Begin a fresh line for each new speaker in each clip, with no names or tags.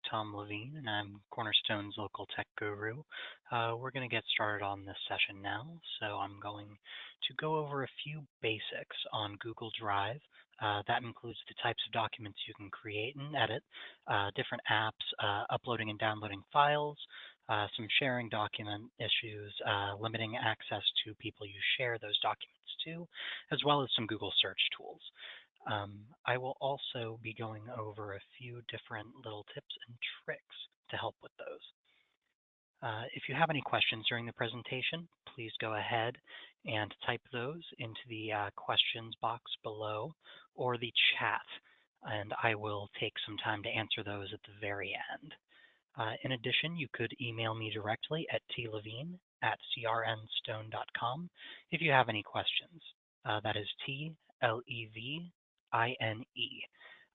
Tom Levine, and I'm Cornerstone's local tech guru. We're going to get started on this session now. So I'm going to go over a few basics on Google Drive. That includes the types of documents you can create and edit, different apps, uploading and downloading files, some sharing document issues, limiting access to people you share those documents to, as well as some Google search tools. I will also be going over a few different little tips and tricks to help with those. If you have any questions during the presentation, please go ahead and type those into the questions box below or the chat, and I will take some time to answer those at the very end. In addition, you could email me directly at tlevine@crnstone.com if you have any questions. That is TLEVINE.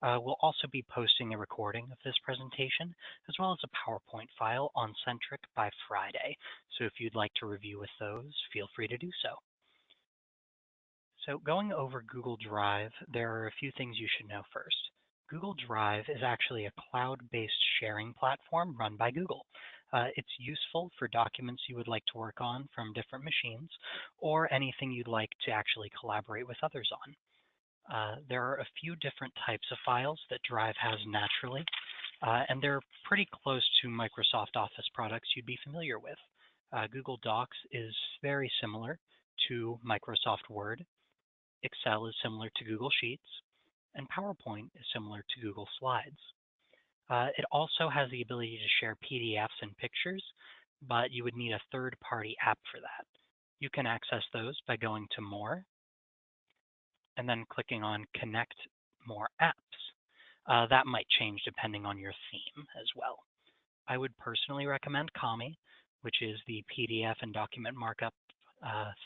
We'll also be posting a recording of this presentation, as well as a PowerPoint file on Centric by Friday. So if you'd like to review with those, feel free to do so. So going over Google Drive, there are a few things you should know first. Google Drive is actually a cloud-based sharing platform run by Google. It's useful for documents you would like to work on from different machines, or anything you'd like to actually collaborate with others on. There are a few different types of files that Drive has naturally, and they're pretty close to Microsoft Office products you'd be familiar with. Google Docs is very similar to Microsoft Word. Excel is similar to Google Sheets, and PowerPoint is similar to Google Slides. It also has the ability to share PDFs and pictures, but you would need a third-party app for that. You can access those by going to More, and then clicking on Connect More Apps. That might change depending on your theme as well. I would personally recommend Kami, which is the PDF and document markup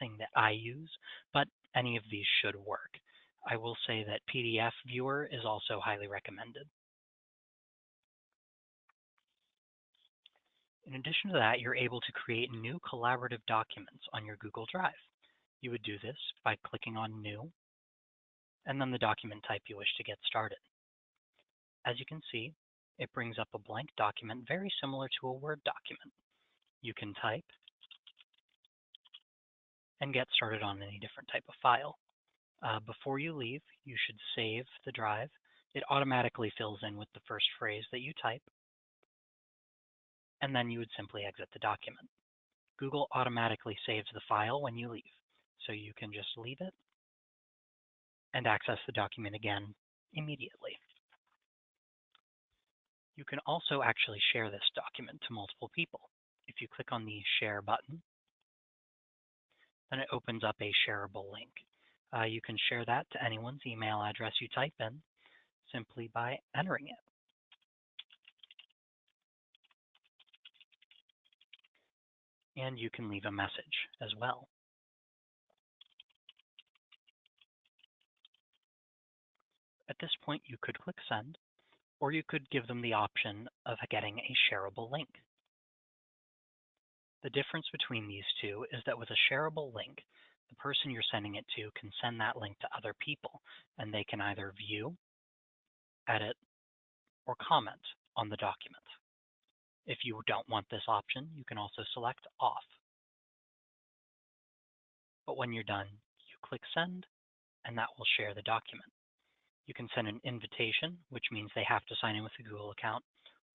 thing that I use, but any of these should work. I will say that PDF Viewer is also highly recommended. In addition to that, you're able to create new collaborative documents on your Google Drive. You would do this by clicking on New, and then the document type you wish to get started. As you can see, it brings up a blank document very similar to a Word document. You can type and get started on any different type of file. Before you leave, you should save the drive. It automatically fills in with the first phrase that you type, and then you would simply exit the document. Google automatically saves the file when you leave, so you can just leave it and access the document again immediately. You can also actually share this document to multiple people. If you click on the Share button, then it opens up a shareable link. You can share that to anyone's email address you type in simply by entering it. And you can leave a message as well. At this point, you could click Send, or you could give them the option of getting a shareable link. The difference between these two is that with a shareable link, the person you're sending it to can send that link to other people, and they can either view, edit, or comment on the document. If you don't want this option, you can also select Off. But when you're done, you click Send, and that will share the document. You can send an invitation, which means they have to sign in with a Google account,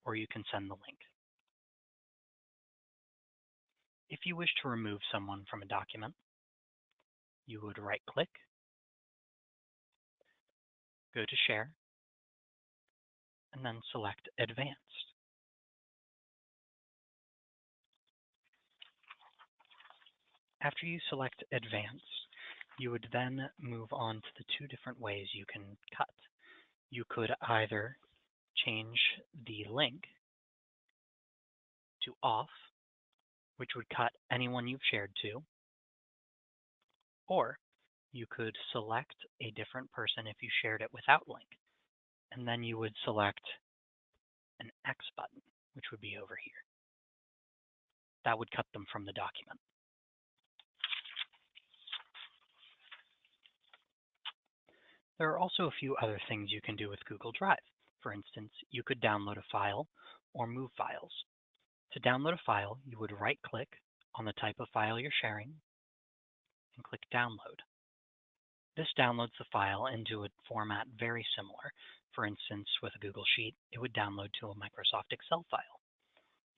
or you can send the link. If you wish to remove someone from a document, you would right-click, go to Share, and then select Advanced. After you select Advanced, you would then move on to the two different ways you can cut. You could either change the link to Off, which would cut anyone you've shared to, or you could select a different person if you shared it without link, and then you would select an X button, which would be over here. That would cut them from the document. There are also a few other things you can do with Google Drive. For instance, you could download a file or move files. To download a file, you would right-click on the type of file you're sharing and click Download. This downloads the file into a format very similar. For instance, with a Google Sheet, it would download to a Microsoft Excel file.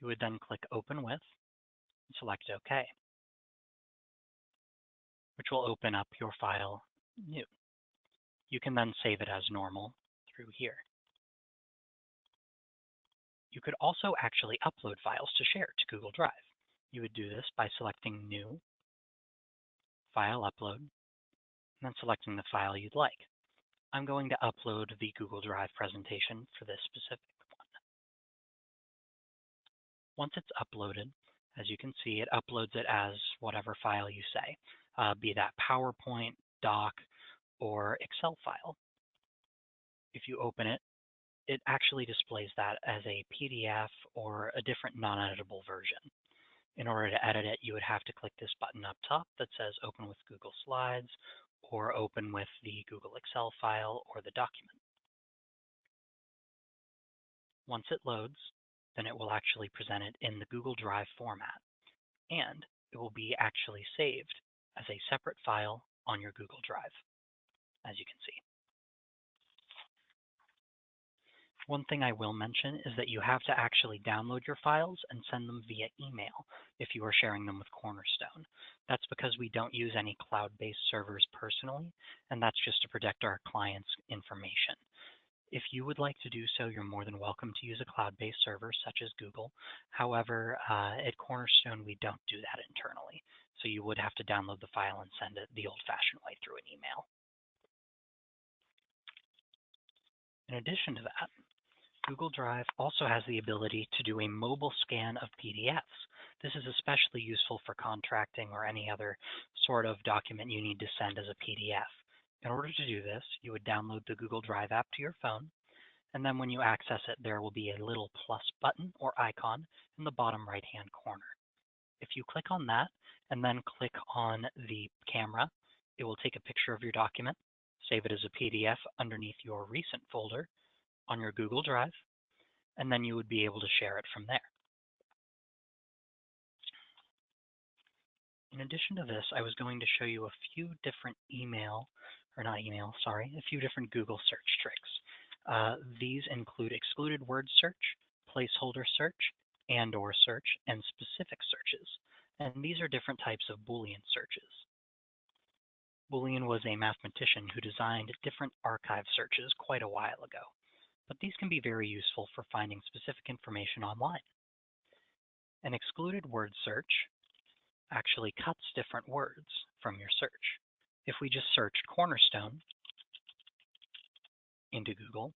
You would then click Open With and select OK, which will open up your file new. You can then save it as normal through here. You could also actually upload files to share to Google Drive. You would do this by selecting New, File Upload, and then selecting the file you'd like. I'm going to upload the Google Drive presentation for this specific one. Once it's uploaded, as you can see, it uploads it as whatever file you say, be that PowerPoint, Doc, or Excel file. If you open it, it actually displays that as a PDF or a different non-editable version. In order to edit it, you would have to click this button up top that says Open with Google Slides or Open with the Google Excel file or the document. Once it loads, then it will actually present it in the Google Drive format, and it will be actually saved as a separate file on your Google Drive, as you can see. One thing I will mention is that you have to actually download your files and send them via email if you are sharing them with Cornerstone. That's because we don't use any cloud-based servers personally, and that's just to protect our clients' information. If you would like to do so, you're more than welcome to use a cloud-based server such as Google. However, at Cornerstone, we don't do that internally. So you would have to download the file and send it the old-fashioned way through an email. In addition to that, Google Drive also has the ability to do a mobile scan of PDFs. This is especially useful for contracting or any other sort of document you need to send as a PDF. In order to do this, you would download the Google Drive app to your phone, and then when you access it, there will be a little plus button or icon in the bottom right-hand corner. If you click on that and then click on the camera, it will take a picture of your document, save it as a PDF underneath your recent folder on your Google Drive, and then you would be able to share it from there. In addition to this, I was going to show you a few different a few different Google search tricks. These include excluded word search, placeholder search, and/or search, and specific searches. And these are different types of Boolean searches. Boolean was a mathematician who designed different archive searches quite a while ago, but these can be very useful for finding specific information online. An excluded word search actually cuts different words from your search. If we just searched Cornerstone into Google,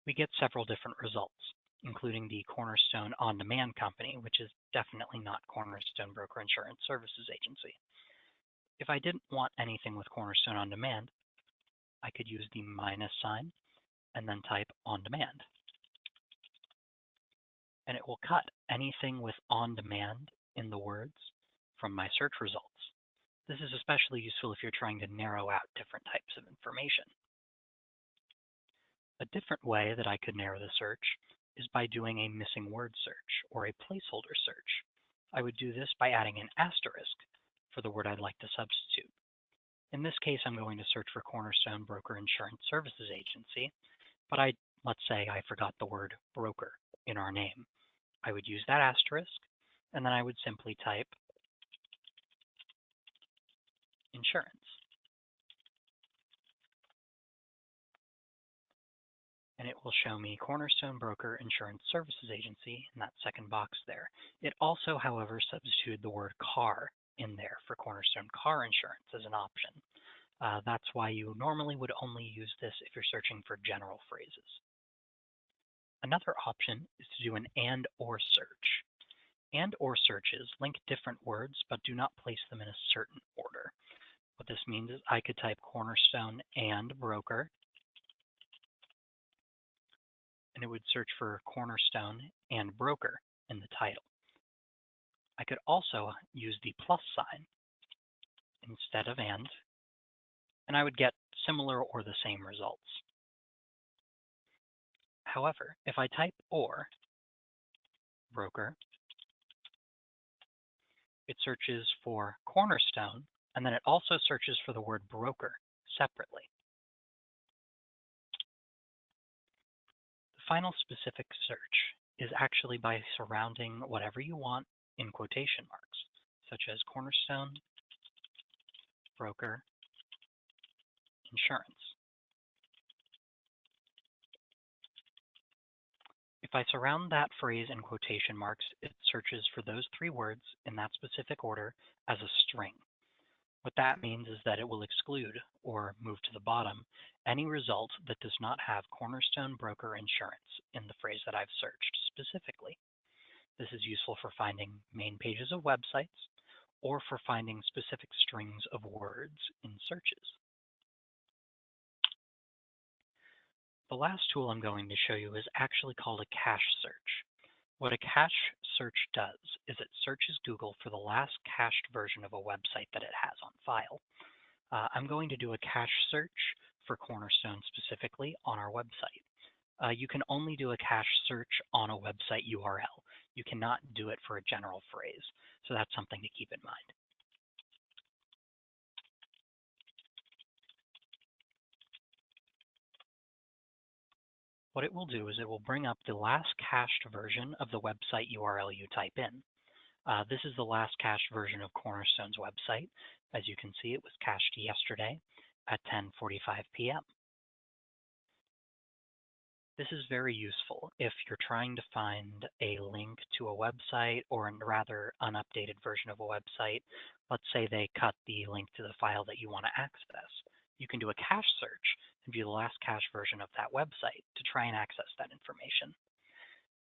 we get several different results, including the Cornerstone On-Demand Company, which is definitely not Cornerstone Broker Insurance Services Agency. If I didn't want anything with Cornerstone On Demand, I could use the minus sign and then type On Demand. And it will cut anything with On Demand in the words from my search results. This is especially useful if you're trying to narrow out different types of information. A different way that I could narrow the search is by doing a missing word search or a placeholder search. I would do this by adding an asterisk for the word I'd like to substitute. In this case, I'm going to search for Cornerstone Broker Insurance Services Agency, but let's say I forgot the word broker in our name. I would use that asterisk, and then I would simply type insurance. And it will show me Cornerstone Broker Insurance Services Agency in that second box there. It also, however, substituted the word car in there for Cornerstone Car Insurance as an option. That's why you normally would only use this if you're searching for general phrases. Another option is to do an and/or search. And/or searches link different words but do not place them in a certain order. What this means is I could type Cornerstone and broker, and it would search for Cornerstone and broker in the title. I could also use the plus sign instead of and I would get similar or the same results. However, if I type or broker, it searches for Cornerstone, and then it also searches for the word broker separately. The final specific search is actually by surrounding whatever you want in quotation marks, such as Cornerstone, broker, insurance. If I surround that phrase in quotation marks, it searches for those three words in that specific order as a string. What that means is that it will exclude, or move to the bottom, any result that does not have Cornerstone Broker Insurance in the phrase that I've searched specifically. This is useful for finding main pages of websites or for finding specific strings of words in searches. The last tool I'm going to show you is actually called a cache search. What a cache search does is it searches Google for the last cached version of a website that it has on file. I'm going to do a cache search for Cornerstone specifically on our website. You can only do a cache search on a website URL. You cannot do it for a general phrase, so that's something to keep in mind. What it will do is it will bring up the last cached version of the website URL you type in. This is the last cached version of Cornerstone's website. As you can see, it was cached yesterday at 10:45 p.m. This is very useful if you're trying to find a link to a website or a rather unupdated version of a website. Let's say they cut the link to the file that you want to access. You can do a cache search and view the last cached version of that website to try and access that information.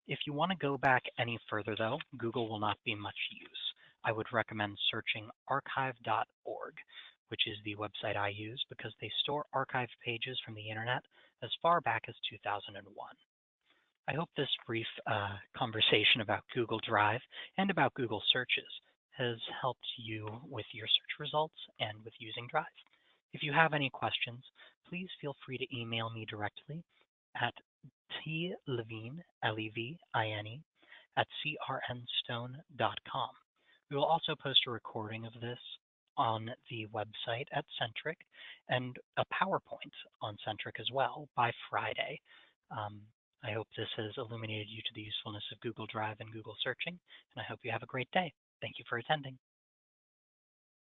If you want to go back any further, though, Google will not be much use. I would recommend searching archive.org, which is the website I use because they store archived pages from the internet as far back as 2001. I hope this brief conversation about Google Drive and about Google searches has helped you with your search results and with using Drive. If you have any questions, please feel free to email me directly at tlevine, Levine, at crnstone.com. We will also post a recording of this on the website at Centric and a PowerPoint on Centric as well by Friday. I hope this has illuminated you to the usefulness of Google Drive and Google searching, and I hope you have a great day. Thank you for attending.